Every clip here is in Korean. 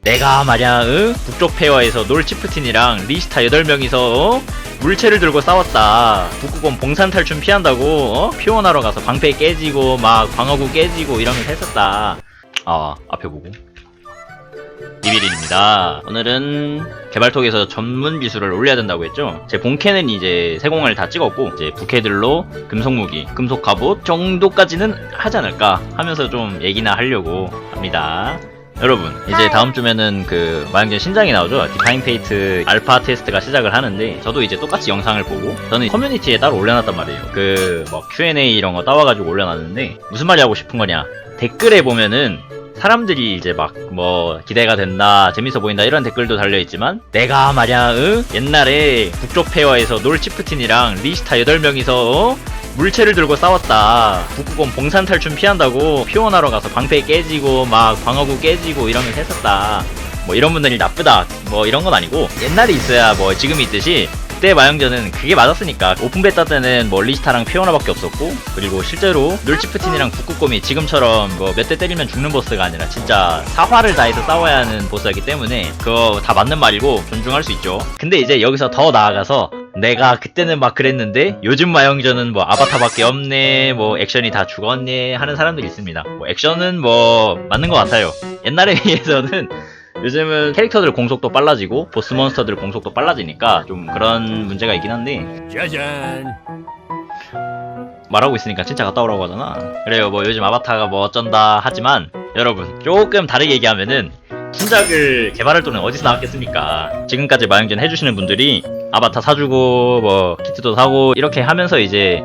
내가 말야 북쪽 페어에서 놀치프틴이랑 리스타 8명이서 물체를 들고 싸웠다. 북극곰 봉산 탈춤 피한다고 피원하러 가서 방패 깨지고 막 방어구 깨지고 이러면서 했었다. 앞에 보고 비비린입니다. 오늘은 개발톡에서 전문 기술을 올려야 된다고 했죠. 제 본캐는 이제 세공을 다 찍었고 이제 부캐들로 금속무기, 금속 갑옷 정도까지는 하지 않을까 하면서 좀 얘기나 하려고 합니다. 여러분 이제 다음 주면은 그 마영전 신작이 나오죠. 디파인 페이트 알파 테스트가 시작을 하는데 저도 이제 똑같이 영상을 보고 저는 커뮤니티에 따로 올려놨단 말이에요. 그 뭐 Q&A 이런 거 따와가지고 올려놨는데 무슨 말이 하고 싶은 거냐, 댓글에 보면은 사람들이 이제 막 뭐 기대가 된다, 재밌어 보인다 이런 댓글도 달려있지만 내가 말야 옛날에 북쪽 페어에서 놀치프틴이랑 리스타 8명이서 물체를 들고 싸웠다. 북극곰 봉산 탈춤 피한다고 피원하러 가서 방패 깨지고 막 방어구 깨지고 이러면서 했었다. 뭐 이런 분들이 나쁘다 뭐 이런 건 아니고, 옛날에 있어야 뭐 지금이 있듯이 그때 마영전은 그게 맞았으니까. 오픈 베타 때는 뭐 리스타랑 피오나밖에 없었고, 그리고 실제로 놀치프틴이랑 북극곰이 지금처럼 뭐 몇 대 때리면 죽는 보스가 아니라 진짜 사활을 다해서 싸워야 하는 보스이기 때문에 그거 다 맞는 말이고 존중할 수 있죠. 근데 이제 여기서 더 나아가서 내가 그때는 막 그랬는데 요즘 마영전은 뭐 아바타밖에 없네, 뭐 액션이 다 죽었네 하는 사람들이 있습니다. 뭐 액션은 뭐 맞는 것 같아요. 옛날에 비해서는 요즘은 캐릭터들 공속도 빨라지고 보스 몬스터들 공속도 빨라지니까 좀 그런 문제가 있긴 한데, 짜잔. 말하고 있으니까 진짜 갔다 오라고 하잖아. 그래요, 뭐 요즘 아바타가 뭐 어쩐다 하지만 여러분 조금 다르게 얘기하면은 신작을 개발할 돈은 어디서 나왔겠습니까? 지금까지 마영전 해주시는 분들이 아바타 사주고 뭐 키트도 사고 이렇게 하면서 이제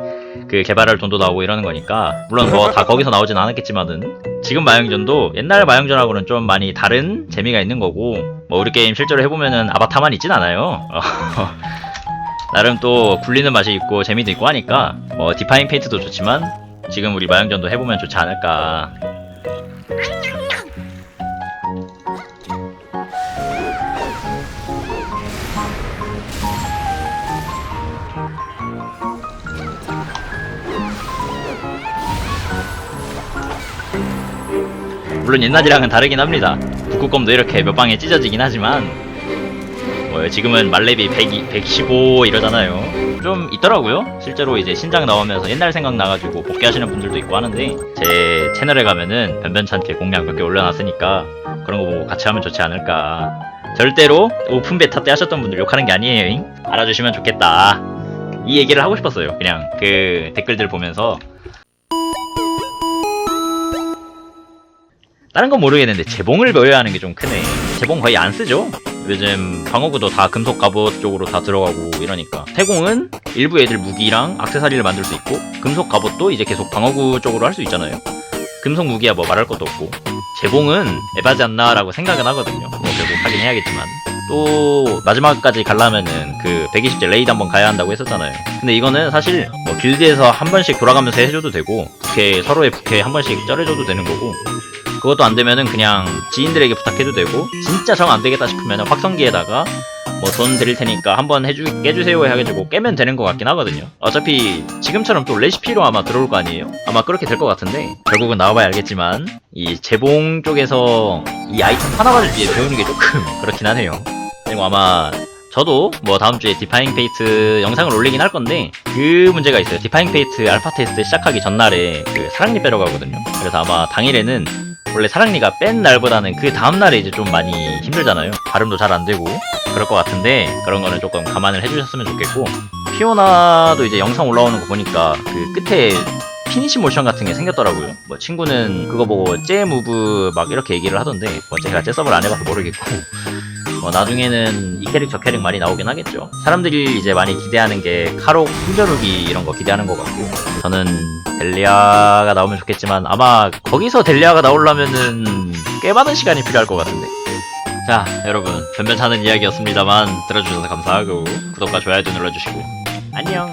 그 개발할 돈도 나오고 이러는 거니까, 물론 뭐 다 거기서 나오진 않았겠지만은 지금 마영전도 옛날 마영전하고는 좀 많이 다른 재미가 있는 거고, 뭐 우리 게임 실제로 해보면은 아바타만 있진 않아요. 나름 또 굴리는 맛이 있고 재미도 있고 하니까 뭐 디파인 페인트도 좋지만 지금 우리 마영전도 해보면 좋지 않을까. 물론 옛날이랑은 다르긴 합니다. 북극곰도 이렇게 몇 방에 찢어지긴 하지만 뭐 지금은 말렙이 115 이러잖아요. 좀 있더라고요. 실제로 이제 신작 나오면서 옛날 생각나가지고 복귀하시는 분들도 있고 하는데, 제 채널에 가면은 변변찮게 공략 몇 개 올려놨으니까 그런 거 보고 같이 하면 좋지 않을까. 절대로 오픈 베타 때 하셨던 분들 욕하는 게 아니에요. 알아주시면 좋겠다. 이 얘기를 하고 싶었어요. 그냥 그 댓글들 보면서. 다른 건 모르겠는데 재봉을 배워야 하는 게 좀 크네. 재봉 거의 안 쓰죠? 요즘 방어구도 다 금속 갑옷 쪽으로 다 들어가고 이러니까. 태공은 일부 애들 무기랑 액세서리를 만들 수 있고, 금속 갑옷도 이제 계속 방어구 쪽으로 할 수 있잖아요. 금속 무기야 뭐 말할 것도 없고. 재봉은 에바지 않나 라고 생각은 하거든요. 뭐 결국 하긴 해야겠지만. 또 마지막까지 가려면은 그 120제 레이드 한번 가야 한다고 했었잖아요. 근데 이거는 사실 뭐 길드에서 한 번씩 돌아가면서 해줘도 되고, 부캐 서로의 부캐 한 번씩 쩔어줘도 되는 거고, 그것도 안 되면은 그냥 지인들에게 부탁해도 되고, 진짜 정 안 되겠다 싶으면은 확성기에다가 뭐 돈 드릴 테니까 한번 깨주세요 해가지고 깨면 되는 것 같긴 하거든요. 어차피 지금처럼 또 레시피로 아마 들어올 거 아니에요? 아마 그렇게 될 것 같은데, 결국은 나와봐야 알겠지만 이 재봉 쪽에서 이 아이템 하나만을 위해 배우는 게 조금 그렇긴 하네요. 그리고 아마 저도 뭐 다음 주에 디파인 페이트 영상을 올리긴 할 건데, 그 문제가 있어요. 디파인 페이트 알파 테스트 시작하기 전날에 그 사랑니 빼러 가거든요. 그래서 아마 당일에는 원래 사랑니가 뺀 날보다는 그 다음날에 이제 좀 많이 힘들잖아요. 발음도 잘 안 되고 그럴 것 같은데, 그런 거는 조금 감안을 해주셨으면 좋겠고, 피오나도 이제 영상 올라오는 거 보니까 그 끝에 피니시 모션 같은 게 생겼더라고요. 뭐 친구는 그거 보고 제 무브 막 이렇게 얘기를 하던데, 뭐 제가 제 서버를 안 해봐서 모르겠고, 나중에는 이 캐릭 저 캐릭 많이 나오긴 하겠죠. 사람들이 이제 많이 기대하는 게 카록 숨겨루기 이런 거 기대하는 것 같고, 저는 델리아가 나오면 좋겠지만 아마 거기서 델리아가 나오려면은 꽤 많은 시간이 필요할 것 같은데. 자, 여러분 변변찮은 이야기였습니다만 들어주셔서 감사하고 구독과 좋아요도 눌러주시고 안녕.